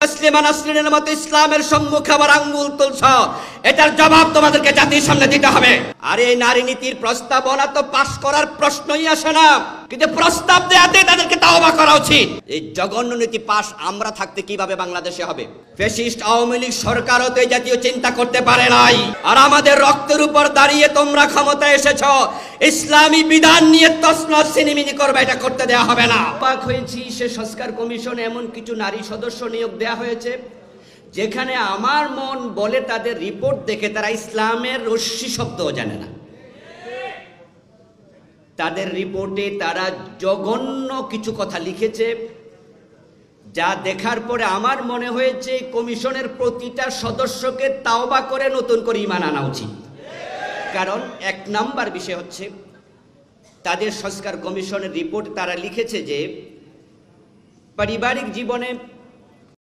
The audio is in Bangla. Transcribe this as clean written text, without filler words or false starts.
মুসলিম নাসরিনের মতো ইসলামের সম্মুখে আবার আঙ্গুল তুলছ, এটার জবাব তোমাদেরকে জাতির সামনে দিতে হবে। আর এই নারী নীতির প্রস্তাবনা তো পাশ করার প্রশ্নই আসে না, কিন্তু প্রস্তাব দেয়াতে তাদেরকে তাওবা করা উচিত। এই জঘন্য নীতি পাশ আমরা থাকতে কিভাবে বাংলাদেশে হবে? ফ্যাসিস্ট আওয়ামী লীগ সরকারও তো এই জাতীয় চিন্তা করতে পারে নাই। আর আমাদের রক্তের উপর দাঁড়িয়ে তোমরা ক্ষমতায় এসেছ, ইসলামী বিধান নিয়ে তছনছ ছিনিমিনি করবে, এটা করতে দেওয়া হবে না। অবাক হয়েছি, সে সংস্কার কমিশনে এমন কিছু নারী সদস্য নিয়োগ দেওয়া হয়েছে যেখানে আমার মন বলে তাদের রিপোর্ট দেখে তারা ইসলামের রশ্মি শব্দও জানে না। তাদের রিপোর্টে তারা জঘন্য কিছু কথা লিখেছে, যা দেখার পরে আমার মনে হয়েছে কমিশনের প্রতিটা সদস্যকে তাওবা করে নতুন করে ঈমান আনা উচিত। কারণ এক নাম্বার বিষয় হচ্ছে, তাদের সংস্কার কমিশনের রিপোর্ট তারা লিখেছে যে পারিবারিক জীবনে